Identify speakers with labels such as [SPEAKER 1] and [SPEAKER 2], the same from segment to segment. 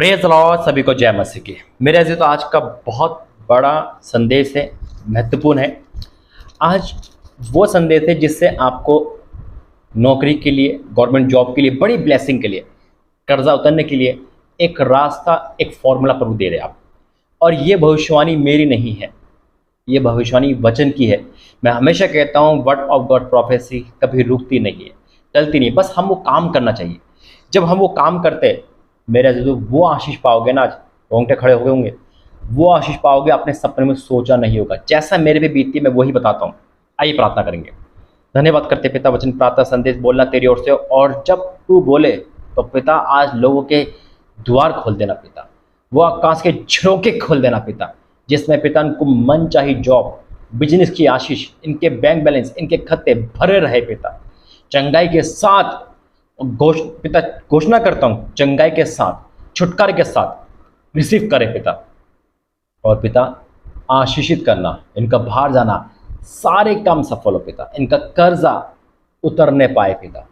[SPEAKER 1] Praise Lord, सभी को जय मसीह की। मेरे अजीज, तो आज का बहुत बड़ा संदेश है, महत्वपूर्ण है। आज वो संदेश है जिससे आपको नौकरी के लिए, गवर्नमेंट जॉब के लिए, बड़ी ब्लेसिंग के लिए, कर्जा उतरने के लिए एक रास्ता, एक फॉर्मूला प्रभु दे रहे आप। और ये भविष्यवाणी मेरी नहीं है, ये भविष्यवाणी वचन की है। मैं हमेशा कहता हूँ वर्ड ऑफ गॉड प्रोफेसी कभी रुकती नहीं है, टलती नहीं, बस हम वो काम करना चाहिए। जब हम वो काम करते, मेरे अजीजों, वो आशीष पाओगे ना। आज रोंगटे खड़े हो गए होंगे। वो आशीष पाओगे अपने सपने में सोचा नहीं होगा। जैसा मेरे पे बीती है मैं वही बताता हूँ। आइए प्रार्थना करेंगे। धन्यवाद करते पिता, वचन प्रार्थना संदेश बोलना तेरी ओर से, और जब तू बोले तो पिता आज लोगों के द्वार खोल देना पिता, वो आकाश के झरोके खोल देना पिता, जिसमें पिता इनको मन चाही जॉब, बिजनेस की आशीष, इनके बैंक बैलेंस, इनके खाते भरे रहे पिता। चंगाई के साथ पिता घोषणा करता हूँ, चंगाई के साथ, छुटकारे के साथ रिसीव करे पिता। और पिता आशीषित करना, इनका बाहर जाना, सारे काम सफल हो पिता, इनका कर्जा उतरने पाए पिता।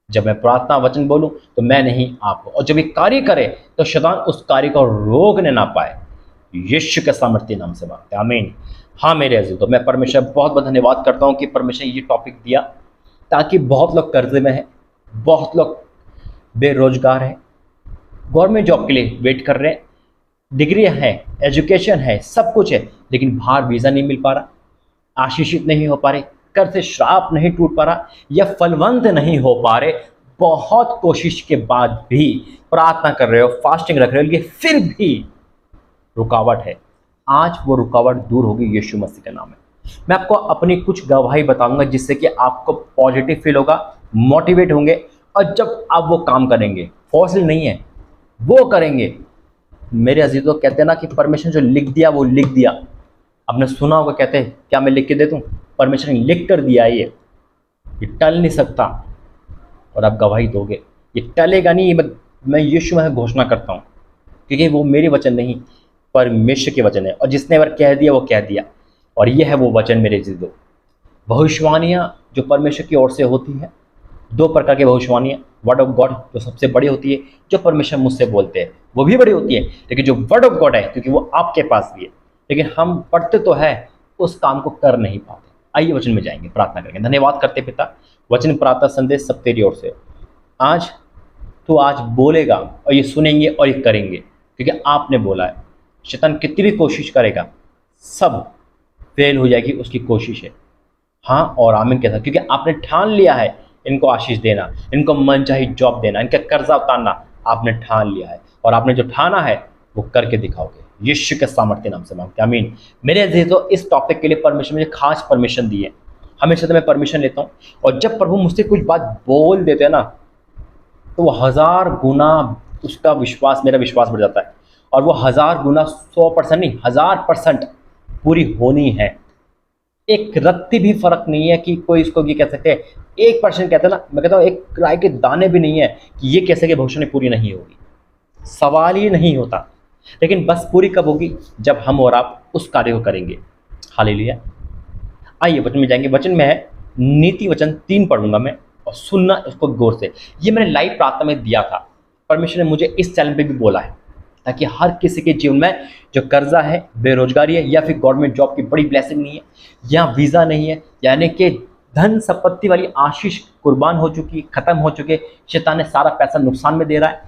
[SPEAKER 1] जब मैं प्रार्थना वचन बोलूं तो मैं नहीं आप हो, और जब ये कार्य करे तो शैतान उस कार्य को रोकने ना पाए। यीशु के सामर्थ्य नाम से मांगते हैं, आमीन। हाँ मेरे अजीज, तो मैं परमेश्वर बहुत बहुत धन्यवाद करता हूँ कि परमेश्वर ये टॉपिक दिया, ताकि बहुत लोग कर्जे में हैं, बहुत लोग बेरोजगार हैं, गवर्नमेंट जॉब के लिए वेट कर रहे हैं, डिग्री है, एजुकेशन है, सब कुछ है, लेकिन बाहर वीज़ा नहीं मिल पा रहा, आशीषित नहीं हो पा रहे, कर से श्राप नहीं टूट पा रहा, या फलवंत नहीं हो पा रहे। बहुत कोशिश के बाद भी प्रार्थना कर रहे हो, फास्टिंग रख रहे हो, लेकिन फिर भी रुकावट है। आज वो रुकावट दूर होगी यीशु मसीह के नाम में। मैं आपको अपनी कुछ गवाही बताऊंगा, जिससे कि आपको पॉजिटिव फील होगा, मोटिवेट होंगे, और जब आप वो काम करेंगे, फॉसिल नहीं है, वो करेंगे। मेरे अजीजों, कहते हैं ना कि परमेश्वर जो लिख दिया वो लिख दिया। आपने सुना होगा, कहते हैं क्या मैं लिख के दे दूं? परमेश्वर ने लिख कर दिया है, ये टल नहीं सकता। और आप गवाही दोगे, ये टलेगा नहीं। मैं यीशु में घोषणा करता हूँ, क्योंकि वो मेरे वचन नहीं, परमेश्वर के वचन है, और जिसने बार कह दिया वो कह दिया। और ये है वो वचन मेरे अजीजों। भविष्यवाणियाँ जो परमेश्वर की ओर से होती हैं, दो प्रकार की भविष्यवाणियाँ। वर्ड ऑफ गॉड जो सबसे बड़ी होती है, जो परमेश्वर मुझसे बोलते हैं, वो भी बड़ी होती है। लेकिन जो वर्ड ऑफ गॉड है, क्योंकि वो आपके पास भी है, लेकिन हम पढ़ते तो है, उस काम को कर नहीं पाते। आइए वचन में जाएंगे, प्रार्थना करेंगे। धन्यवाद करते पिता, वचन प्रार्थना संदेश सब तेरी ओर से। आज तो आज बोलेगा, और ये सुनेंगे और ये करेंगे, क्योंकि आपने बोला है। शैतान कितनी भी कोशिश करेगा, सब फेल हो जाएगी उसकी कोशिश है। हाँ और आमीन के साथ, क्योंकि आपने ठान लिया है इनको आशीष देना, इनको मनचाही जॉब देना, इनका कर्जा उतारना आपने ठान लिया है, और आपने जो ठाना है वो करके दिखाओगे। यीशु के सामर्थ्य नाम से मांगते हैं, आमीन। मेरे अजीजों, इस टॉपिक के लिए परमिशन, मुझे खास परमिशन दी है। हमेशा तो मैं परमिशन लेता हूँ, और जब प्रभु मुझसे कुछ बात बोल देते हैं ना, तो वो 1000 गुना उसका विश्वास, मेरा विश्वास बढ़ जाता है। और वो 1000 गुना 100% नहीं, 1000% पूरी होनी है। एक रत्ती भी फर्क नहीं है कि कोई इसको ये कह सकते हैं 1% कहते हैं ना, मैं कहता हूँ एक राय के दाने भी नहीं है कि ये कैसे कि भविष्यवाणी पूरी नहीं होगी। सवाल ही नहीं होता। लेकिन बस पूरी कब होगी? जब हम और आप उस कार्य को करेंगे। हालेलुया। आइए वचन में जाएंगे। वचन में है नीति वचन 3 पढ़ूंगा मैं, और सुनना उसको गौर से। ये मैंने लाइव प्रार्थना में दिया था, परमेश्वर ने मुझे इस चैनल पे भी बोला है, ताकि हर किसी के जीवन में जो कर्जा है, बेरोजगारी है, या फिर गवर्नमेंट जॉब की बड़ी ब्लेसिंग नहीं है, या वीज़ा नहीं है, यानी कि धन संपत्ति वाली आशीष कुर्बान हो चुकी, खत्म हो चुके, शैतान ने सारा पैसा नुकसान में दे रहा है,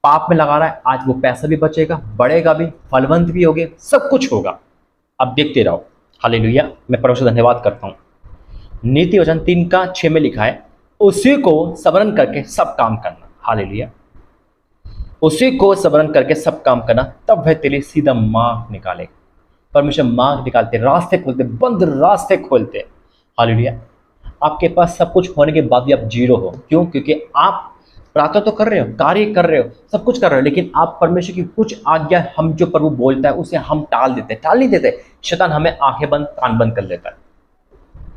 [SPEAKER 1] पाप में लगा रहा है, आज वो पैसा भी बचेगा, बढ़ेगा भी, फलवंत भी होगे, सब कुछ होगा। अब देखते रहो। हालेलुया। मैं परमेश्वर धन्यवाद करता हूँ। नीति वचन 3:6 में लिखा है, उसी को स्मरण करके सब काम करना। हालेलुया। उसी को स्मरण करके सब काम करना, तब वह तेरे सीधा मार्ग निकालेगा। परमेश्वर मार्ग निकालते, रास्ते खोलते, बंद रास्ते खोलते। हालेलुया। आपके पास सब कुछ होने के बाद भी आप जीरो हो। क्यों? क्योंकि आप प्रार्थना तो कर रहे हो, कार्य कर रहे हो, सब कुछ कर रहे हो, लेकिन आप परमेश्वर की कुछ आज्ञा, हम जो प्रभु बोलता है उसे हम टाल नहीं देते। शैतान हमें आंखें बंद, कान बंद कर लेता है।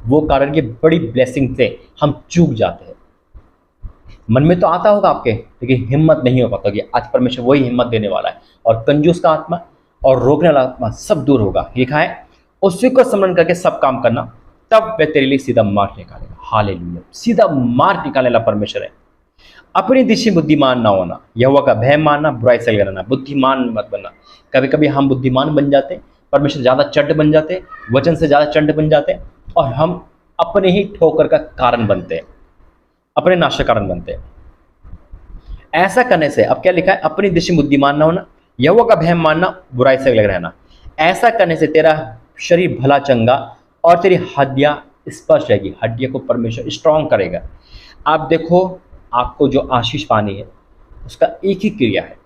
[SPEAKER 1] वो कारण की बड़ी ब्लेसिंग से हम चूक जाते हैं। मन में तो आता होगा आपके, लेकिन हिम्मत नहीं हो पाता कि आज परमेश्वर वही हिम्मत देने वाला है, और कंजूस का आत्मा और रोकने वाला आत्मा सब दूर होगा। लिखा है उसी को स्मरण करके सब काम करना, तब वह तेरे लिए सीधा मार्ग निकालेगा। हालेलुया। सीधा मार्ग निकालने वाला परमेश्वर है। अपनी दिशा बुद्धिमान ना होना, यहोवा का भय मानना, बुराई से अलग रहना, बुद्धिमान मत बनना। कभी कभी हम बुद्धिमान बन जाते हैं, परमेश्वर से ज़्यादा चंड बन जाते हैं, वचन से ज़्यादा चंड बन जाते हैं, और हम अपने ही ठोकर का कारण बनते हैं, अपने नाश का कारण बनते हैं। ऐसा करने से अब क्या लिखा है, अपनी दिशा बुद्धिमान ना होना, यहोवा का भय मानना, बुराई से अलग रहना। ऐसा करने से तेरा शरीर भला चंगा और तेरी हड्डियां स्पष्ट रहेगी। हड्डियों को परमेश्वर स्ट्रांग करेगा। आप देखो, आपको जो आशीष पानी है उसका एक ही क्रिया है।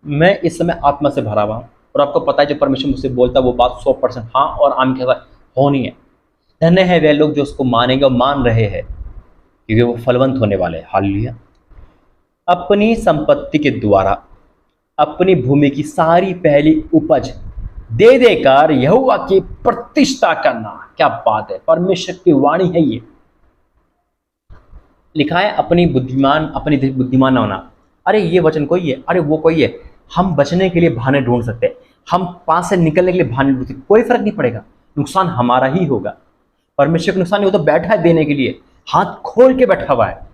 [SPEAKER 1] मैं इस समय आत्मा से भरा हुआ हूँ और आपको पता है जो परमेश्वर मुझसे बोलता है वो बात 100% हाँ और आम के साथ होनी है। धन्य है वे लोग जो उसको मानेंगे और मान रहे हैं, क्योंकि वो फलवंत होने वाले हैं। हालेलुया। अपनी संपत्ति के द्वारा अपनी भूमि की सारी पहली उपज दे देकर यहोवा की प्रतिष्ठा करना। क्या बात है, परमेश्वर की वाणी है ये। लिखा है अपनी बुद्धिमान ना होना। अरे ये वचन कोई है, अरे वो कोई है। हम बचने के लिए बहाने ढूंढ सकते हैं, हम पास से निकलने के लिए बहाने ढूंढ सकते, कोई फर्क नहीं पड़ेगा, नुकसान हमारा ही होगा। परमेश्वर का नुकसान नहीं, वो तो बैठा है देने के लिए, हाथ खोल के बैठा हुआ है।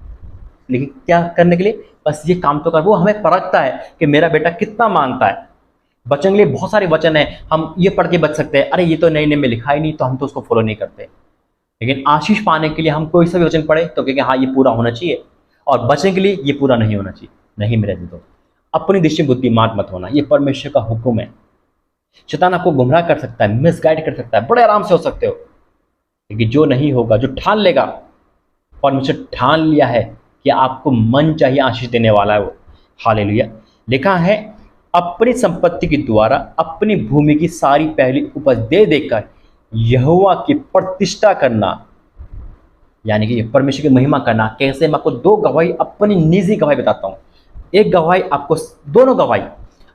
[SPEAKER 1] लेकिन क्या करने के लिए, बस ये काम तो कर। वो हमें परखता है कि मेरा बेटा कितना मानता है। बचने के लिए बहुत सारे वचन है, हम ये पढ़ के बच सकते हैं। अरे ये तो नए नए में लिखा ही नहीं, तो हम तो उसको फॉलो नहीं करते। लेकिन आशीष पाने के लिए हम कोई सा भी वचन पढ़े तो कहेंगे हाँ ये पूरा होना चाहिए, और बचने के लिए ये पूरा नहीं होना चाहिए। नहीं मेरे दोस्तों, अपनी दृष्टि बुद्धिमान मत होना, ये परमेश्वर का हुक्म है। शैतान आपको गुमराह कर सकता है, मिसगाइड कर सकता है, बड़े आराम से हो सकते हो। लेकिन जो नहीं होगा, जो ठान लेगा, परमेश्वर ठान लिया है कि आपको मन चाहिए आशीष देने वाला है वो। हालेलुया। लिखा है अपनी संपत्ति के द्वारा अपनी भूमि की सारी पहली उपज दे देकर यहोवा की प्रतिष्ठा करना, यानी कि परमेश्वर की महिमा करना। कैसे, मैं आपको दो गवाही, अपनी निजी गवाही बताता हूँ। एक गवाही आपको, दोनों गवाही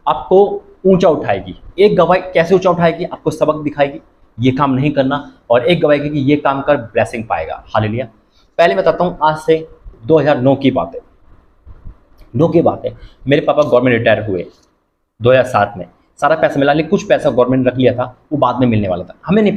[SPEAKER 1] आपको ऊंचा उठाएगी। एक गवाही कैसे ऊंचा उठाएगी, आपको सबक दिखाएगी ये काम नहीं करना, और एक गवाही कि ये काम कर ब्लेसिंग पाएगा। हालेलुया। पहले बताता हूँ, आज से 2009 की बात है। 9 की बात है, मेरे पापा गवर्नमेंट रिटायर हुए 2007 में। सारा पैसा मिला, लेकिन कुछ पैसा गवर्नमेंट ने रख लिया था, वो बाद में मिलने वाला था। हमें नहीं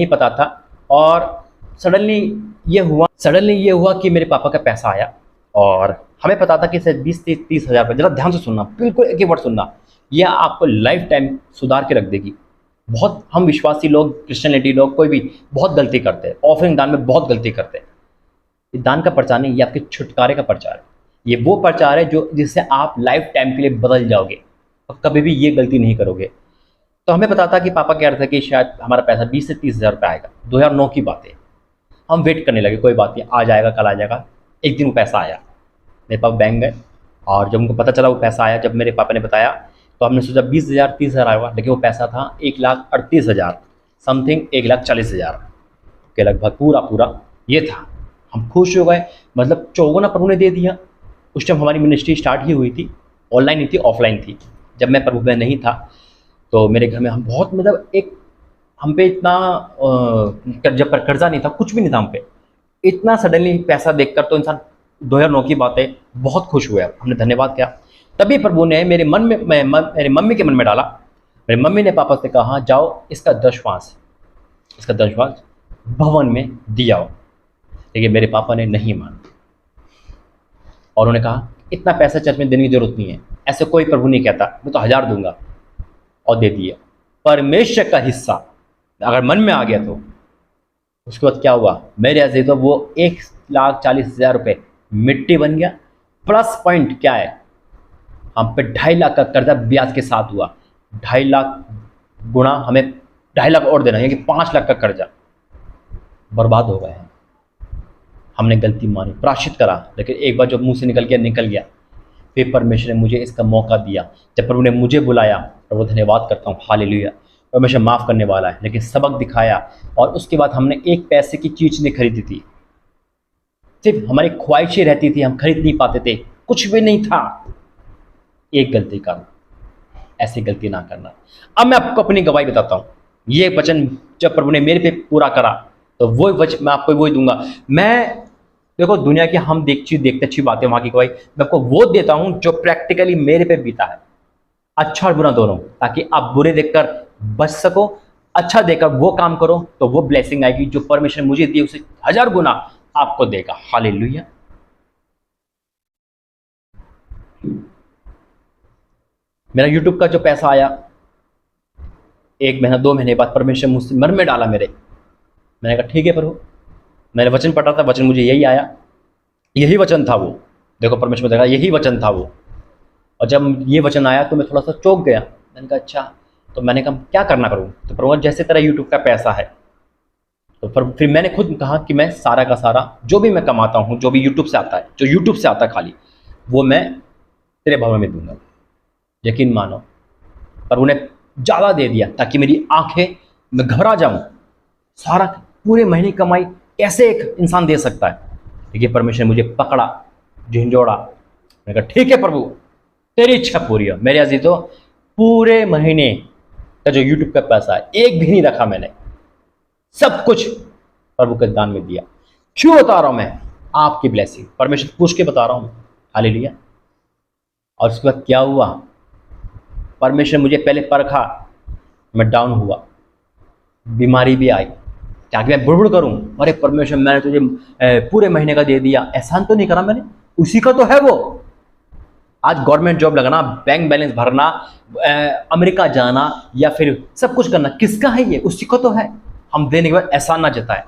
[SPEAKER 1] पता था। और सडनली ये हुआ कि मेरे पापा का पैसा आया, और हमें पता था कि शायद 20-30 हज़ार रुपये। जरा ध्यान से सुनना, बिल्कुल एक ही वर्ड सुनना, यह आपको लाइफ टाइम सुधार के रख देगी। बहुत हम विश्वासी लोग, क्रिश्चियनिटी लोग, कोई भी बहुत गलती करते हैं, ऑफरिंग दान में बहुत गलती करते हैं। ये दान का प्रचार नहीं, ये आपके छुटकारे का प्रचार है। ये वो प्रचार है जो जिससे आप लाइफ टाइम के लिए बदल जाओगे और कभी भी ये गलती नहीं करोगे। तो हमें पता था कि पापा कह रहे थे कि शायद हमारा पैसा 20 से 30 हज़ार रुपये आएगा। 2009 की बात है। हम वेट करने लगे, कोई बात नहीं, आ जाएगा, कल आ जाएगा। एक दिन वो पैसा आया, मेरे पापा बैंक गए, और जब उनको पता चला वो पैसा आया, जब मेरे पापा ने बताया, तो हमने सोचा 20,000 30,000 आएगा, लेकिन वो पैसा था 1,38,000 समथिंग, 1,40,000 के लगभग पूरा ये था। हम खुश हो गए, मतलब चौगुना प्रभु ने दे दिया। उस टाइम हमारी मिनिस्ट्री स्टार्ट ही हुई थी, ऑनलाइन ही थी, ऑफलाइन थी। जब मैं प्रभु में नहीं था तो मेरे घर में हम बहुत, मतलब एक हम पे इतना जब पर कर्जा नहीं था, कुछ भी नहीं था हम पे, इतना सडनली पैसा देखकर तो इंसान 2009 की बात है, बहुत खुश हुआ। हमने धन्यवाद किया। तभी प्रभु ने मेरे मेरे मम्मी के मन में डाला। मेरी मम्मी ने पापा से कहा, जाओ इसका दशवांश भवन में दिया। लेकिन मेरे पापा ने नहीं माना, और उन्होंने कहा इतना पैसा चर्च में देने की जरूरत नहीं है, ऐसे कोई प्रभु नहीं कहता, मैं तो 1000 दूंगा, और दे दिया। परमेश्वर का हिस्सा अगर मन में आ गया तो उसके बाद क्या हुआ, मेरे ऐसे तो वो 1,40,000 रुपये मिट्टी बन गया। प्लस पॉइंट क्या है, हम पे 2.5 लाख का कर्जा ब्याज के साथ हुआ। 2.5 लाख गुणा हमें 2.5 लाख और देना, यानी कि 5 लाख का कर्जा बर्बाद हो गए हैं। हमने गलती मानी, प्रायश्चित करा, लेकिन एक बार जब मुंह से निकल गया। फिर परमेश्वर ने मुझे इसका मौका दिया। जब प्रभु ने मुझे बुलाया, प्रभु धन्यवाद करता हूँ, हालेलुया। परमेश्वर माफ़ करने वाला है, लेकिन सबक दिखाया। और उसके बाद हमने एक पैसे की चीज़ नहीं खरीदी थी, सिर्फ हमारी ख्वाहिशें रहती थी, हम खरीद नहीं पाते थे, कुछ भी नहीं था। एक गलती करना, ऐसी गलती ना करना। अब मैं आपको अपनी गवाही बताता हूँ। ये वचन जब प्रभु ने मेरे पे पूरा करा, तो वो वचन मैं आपको वही दूंगा। मैं देखो, दुनिया की हम देखते अच्छी बातें, वहाँ की गवाही मैं आपको वो देता हूँ जो प्रैक्टिकली मेरे पे बीता है, अच्छा और बुरा दोनों, ताकि आप बुरे देखकर बच सको, अच्छा देखकर वो काम करो, तो वो ब्लेसिंग आएगी जो परमेश्वर मुझे दी, उसे 1000 गुना आपको देगा। हालेलुया। मेरा यूट्यूब का जो पैसा आया, 1 महीना 2 महीने बाद परमेश्वर मुझसे मन में डाला मेरे। मैंने कहा ठीक है प्रभु, मैंने वचन पढ़ा था, वचन मुझे यही आया, यही वचन था वो। देखो परमेश्वर देखा, यही वचन था वो। और जब ये वचन आया तो मैं थोड़ा सा चौंक गया। मैंने कहा अच्छा, तो मैंने कहा क्या करना करूँ? तो प्रभु जैसे तेरा यूट्यूब का पैसा है, तो फिर मैंने खुद कहा कि मैं सारा का सारा जो भी मैं कमाता हूँ, जो भी यूट्यूब से आता है, जो यूट्यूब से आता है खाली, वो मैं तेरे भवन में दूंगा। यकीन मानो, पर उन्हें ज़्यादा दे दिया ताकि मेरी आंखें, मैं घबरा जाऊं। सारा पूरे महीने कमाई कैसे एक इंसान दे सकता है? देखिए परमेश्वर ने मुझे पकड़ा, झिंझोड़ा। मैंने कहा ठीक है प्रभु, तेरी इच्छा पूरी हो। मेरे अजीज तो पूरे महीने का जो यूट्यूब का पैसा है, एक भी नहीं रखा मैंने, सब कुछ प्रभु के दान में दिया। क्यों बता रहा हूं मैं? आपकी ब्लेसिंग, परमेश्वर पूछ के बता रहा हूं। हालेलुया। और उसके बाद क्या हुआ? परमेश्वर मुझे पहले परखा, मैं डाउन हुआ, बीमारी भी आई, ताकि मैं बुड़बुड़ करूं, अरे परमेश्वर मैंने तुझे पूरे महीने का दे दिया। एहसान तो नहीं करा मैंने, उसी का तो है वो। आज गवर्नमेंट जॉब लगाना, बैंक बैलेंस भरना, अमेरिका जाना या फिर सब कुछ करना, किसका है ये? उसी को तो है। हम देने के बाद एहसान ना जताए,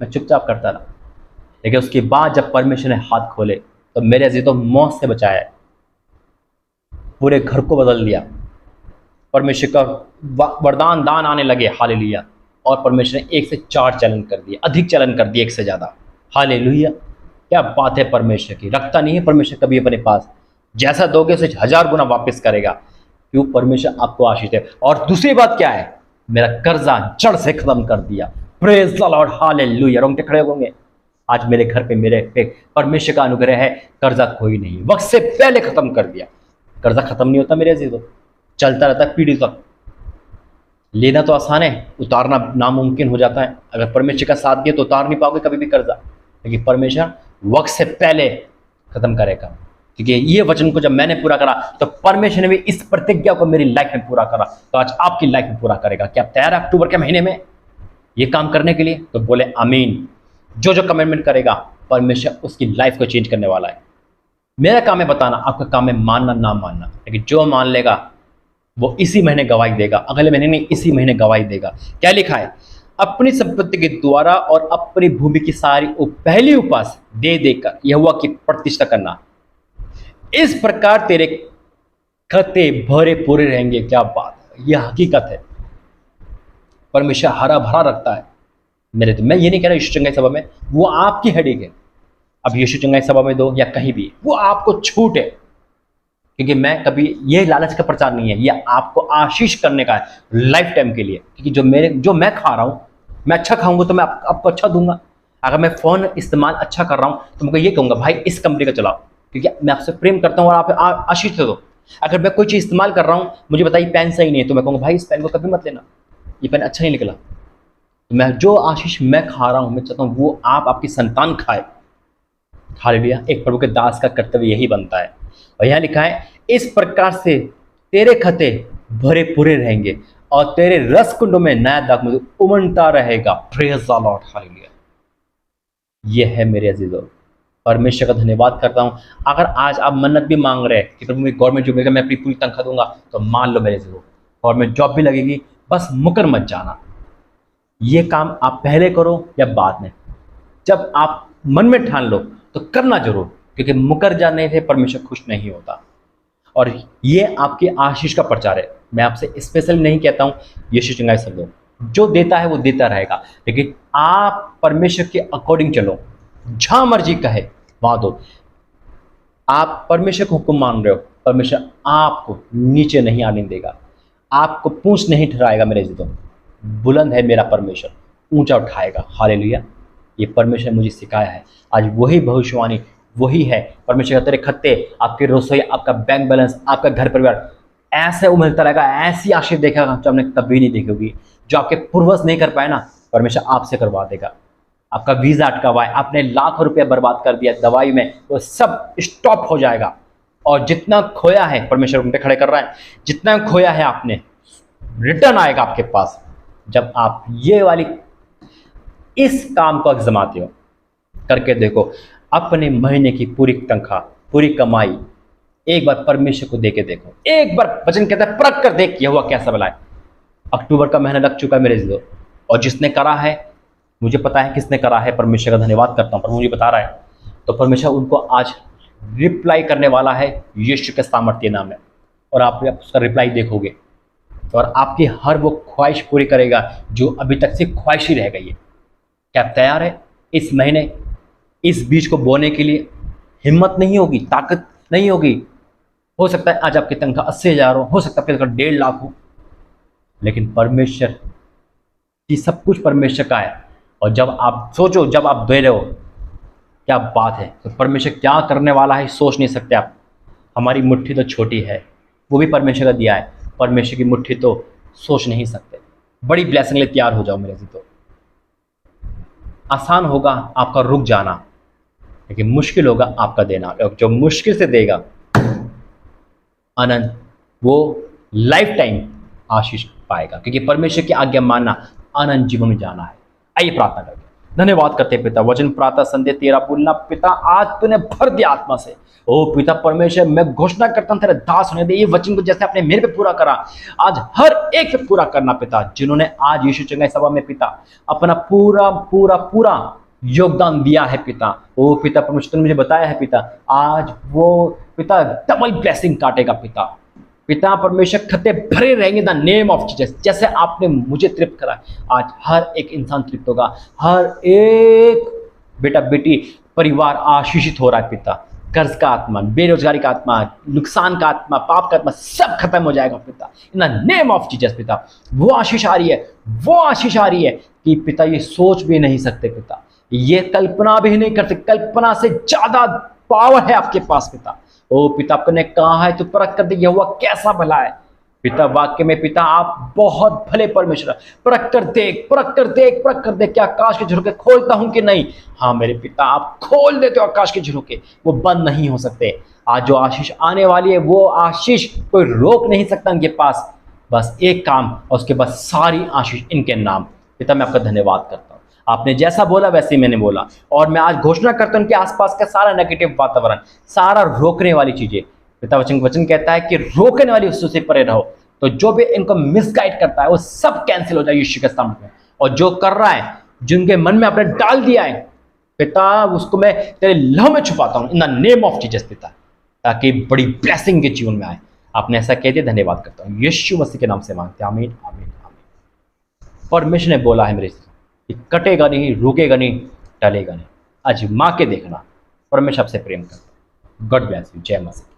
[SPEAKER 1] मैं चुपचाप करता रहा। लेकिन उसके बाद जब परमेश्वर ने हाथ खोले तो मेरे अजीज तो मौत से बचाया, पूरे घर को बदल दिया। परमेश्वर का वरदान दान आने लगे। हालेलुया। और परमेश्वर ने 1 से 4 चलन कर दिए, अधिक चलन कर दिए, 1 से ज़्यादा। हालेलुया। क्या बात है परमेश्वर की। रखता नहीं है परमेश्वर कभी अपने पास, जैसा दोगे उसे 1000 गुना वापस करेगा। क्यों? परमेश्वर आपको आशीष है। और दूसरी बात क्या है? मेरा कर्जा जड़ से खत्म कर दिया। Praise the Lord. हालेलुया। रोंगटे खड़े होंगे। आज मेरे घर पे, मेरे पे परमेश्वर का अनुग्रह है। कर्जा कोई नहीं, वक्त से पहले खत्म कर दिया। कर्जा खत्म नहीं होता मेरे अजीजों, चलता रहता है पीढ़ी तक। लेना तो आसान है, उतारना नामुमकिन हो जाता है। अगर परमेश्वर का साथ दिया तो उतार नहीं पाओगे कभी भी कर्जा, लेकिन परमेश्वर वक्त से पहले खत्म करेगा। क्योंकि ये वचन को जब मैंने पूरा करा तो परमेश्वर ने भी इस प्रतिज्ञा को मेरी लाइफ में पूरा करा, तो आज आपकी लाइफ में पूरा करेगा। क्या आप तैयार है अक्टूबर के महीने में ये काम करने के लिए? तो बोले आमीन। जो जो कमिटमेंट करेगा परमेश्वर उसकी लाइफ को चेंज करने वाला है। मेरा काम है बताना, आपका काम है मानना ना मानना। लेकिन जो मान लेगा वो इसी महीने गवाही देगा, अगले महीने नहीं, इसी महीने गवाही देगा। क्या लिखा है? अपनी संपत्ति के द्वारा और अपनी भूमि की सारी पहली उपास दे देकर यहोवा की प्रतिष्ठा करना, इस प्रकार तेरे खते भरे पूरे रहेंगे। क्या बात है, यह हकीकत है। परमेश्वर हरा भरा रखता है मेरे। तो मैं ये नहीं कह रहा यीशु चंगाई सभा में, वो आपकी हेडिंग है। अब यीशु चंगाई सभा में दो या कहीं भी, वो आपको छूट है। क्योंकि मैं कभी ये लालच का प्रचार नहीं है, ये आपको आशीष करने का है लाइफ टाइम के लिए। क्योंकि जो मैं खा रहा हूँ, मैं अच्छा खाऊंगा तो मैं आपको अच्छा दूंगा। अगर मैं फ़ोन इस्तेमाल अच्छा कर रहा हूँ तो मैं ये कहूँगा भाई इस कंपनी का चलाओ, क्योंकि मैं आपसे प्रेम करता हूँ और आप आशीष दे दो। अगर मैं कोई चीज़ इस्तेमाल कर रहा हूँ, मुझे बताइए पेन सही नहीं है, तो मैं कहूँगा भाई इस पेन को कभी मत लेना, ये पेन अच्छा नहीं निकला। तो मैं जो आशीष मैं खा रहा हूँ, मैं चाहता हूँ वो आपकी संतान खाए। हालेलुया। एक प्रभु के दास का कर्तव्य यही बनता है। और यहाँ लिखा है, इस प्रकार से तेरे खते भरे पूरे रहेंगे और तेरे रस कुंडों में नया दाखमधु उमड़ता रहेगा। Praise the Lord. हालेलुया। यह है मेरे अजीजों, परमेश्वर का धन्यवाद करता हूँ। अगर आज आप मन्नत भी मांग रहे हैं कि प्रभु मुझे गवर्नमेंट जॉब मिलेगा, मैं अपनी पूरी तनख्वाह दूंगा, तो मान लो मेरे अजीजों गवर्नमेंट जॉब भी लगेगी, बस मुकर मत जाना। ये काम आप पहले करो या बाद में, जब आप मन में ठान लो तो करना जरूर, क्योंकि मुकर जाने से परमेश्वर खुश नहीं होता। और ये आपकी आशीष का प्रचार है। मैं आपसे स्पेशल नहीं कहता हूँ यीशु चंगाई सब, जो देता है वो देता रहेगा, लेकिन आप परमेश्वर के अकॉर्डिंग चलो, जहां मर्जी कहे वहां दो। आप परमेश्वर को हुक्म मान रहे हो, परमेश्वर आपको नीचे नहीं आने देगा, आपको पूंछ नहीं ठहराएगा। मेरे जीतों बुलंद है मेरा परमेश्वर, ऊंचा उठाएगा। हालेलुया। ये परमेश्वर ने मुझे सिखाया है। आज वही भविष्यवाणी वही है। परमेश्वर का तेरे खत्ते, आपके रसोई, आपका बैंक बैलेंस, आपका घर परिवार ऐसे उमलता रहेगा, ऐसी आशीष देखेगा जो आपने कभी नहीं देखी होगी। जो आपके पूर्वज नहीं कर पाए ना, परमेश्वर आपसे करवा देगा। आपका वीजा अटका हुआ है, आपने लाखों रुपया बर्बाद कर दिया दवाई में, वो सब स्टॉप हो जाएगा। और जितना खोया है, परमेश्वर उन पे खड़े कर रहा है, जितना खोया है आपने रिटर्न आएगा आपके पास, जब आप ये वाली इस काम को आजमाते हो। करके देखो, अपने महीने की पूरी तनख्वाह, पूरी कमाई एक बार परमेश्वर को देके देखो, एक बार वचन कहता है परख कर देख यहोवा कैसा भला है। अक्टूबर का महीना लग चुका है मेरे दोस्तों, और जिसने करा है, मुझे पता है किसने करा है, परमेश्वर का धन्यवाद करता हूँ, पर मुझे बता रहा है, तो परमेश्वर उनको आज रिप्लाई करने वाला है यीशु के सामर्थ्य नाम में। और आप उसका रिप्लाई देखोगे और आपकी हर वो ख्वाहिश पूरी करेगा जो अभी तक से ख्वाहिश ही रह गई है। क्या आप तैयार है इस महीने इस बीज को बोने के लिए? हिम्मत नहीं होगी, ताकत नहीं होगी, हो सकता है आज आपकी तनख्वाह 80,000 हो सकता है आपकी तनख्वाह 1.5 लाख हो, लेकिन परमेश्वर की सब कुछ परमेश्वर का है। और जब आप सोचो, जब आप दे रहे हो, क्या बात है, तो परमेश्वर क्या करने वाला है सोच नहीं सकते आप। हमारी मुट्ठी तो छोटी है, वो भी परमेश्वर का दिया है, परमेश्वर की मुट्ठी तो सोच नहीं सकते। बड़ी ब्लेसिंग लिए तैयार हो जाओ मेरे जी। तो आसान होगा आपका रुक जाना, लेकिन मुश्किल होगा आपका देना। जो मुश्किल से देगा आनंद, वो लाइफ टाइम आशीष पाएगा, क्योंकि परमेश्वर की आज्ञा मानना आनंद जीवन में जाना है। आइए प्रार्थना करते हैं। धन्यवाद करते हैं पिता, वचन प्रार्थना संदेश तेरा बोलना पिता, आज तूने भर दिया आत्मा से। ओ पिता परमेश्वर, मैं घोषणा करता हूं तेरे दास होने दे, ये वचन को जैसे आपने मेरे पे पूरा करा, आज हर एक पे पूरा करना पिता, जिन्होंने आज यीशु चंगाई सभा में पिता अपना पूरा पूरा पूरा योगदान दिया है पिता। ओ पिता परमेश्वर ने मुझे बताया है पिता, आज वो पिता डबल ब्लेसिंग काटेगा पिता। पिता परमेश्वर खत्ते भरे रहेंगे द नेम ऑफ जीसस। जैसे आपने मुझे तृप्त करा, आज हर एक इंसान तृप्त होगा, हर एक बेटा बेटी परिवार आशीषित हो रहा है पिता। कर्ज का आत्मा, बेरोजगारी का आत्मा, नुकसान का आत्मा, पाप का आत्मा सब खत्म हो जाएगा पिता, in the name of Jesus पिता। वो आशीष आ रही है, वो आशीष आ रही है कि पिता ये सोच भी नहीं सकते पिता, ये कल्पना भी नहीं करते, कल्पना से ज्यादा पावर है आपके पास पिता। ओ पिता, आपने कहा है तो परख कर दे यहोवा कैसा भला है पिता। वाक्य में पिता आप बहुत भले परमेश्वर, परख कर देख, परख कर देख, परख कर देख, क्या आकाश के झरोखे खोलता हूं कि नहीं? हाँ मेरे पिता, आप खोल देते हो आकाश के झरोखे, वो बंद नहीं हो सकते। आज जो आशीष आने वाली है, वो आशीष कोई रोक नहीं सकता इनके पास। बस एक काम, और उसके बाद सारी आशीष इनके नाम। पिता मैं आपका धन्यवाद करता हूँ, आपने जैसा बोला वैसे ही मैंने बोला, और मैं आज घोषणा करता हूं कि आसपास का सारा नेगेटिव वातावरण, सारा रोकने वाली चीजें, पिता वचन कहता है कि रोकने वाली वस्तु से परे रहो। तो जो भी इनको मिसगाइड करता है वो सब कैंसिल हो जाए यीशु के सामने में। और जो कर रहा है, जिनके मन में आपने डाल दिया है पिता, उसको मैं तेरे लहू में छुपाता हूं in the name of Jesus पिता, ताकि बड़ी ब्लेसिंग के जीवन में आए। आपने ऐसा कह दिया, धन्यवाद करता हूँ यीशु मसीह के नाम से मांगते हैं, आमीन आमीन आमीन। परमेश्वर ने बोला है मेरे कि कटेगा नहीं, रुकेगा नहीं, टलेगा नहीं। आजमा के देखना। परमेश्वर आपसे प्रेम करता है। God bless you. जय मसीह।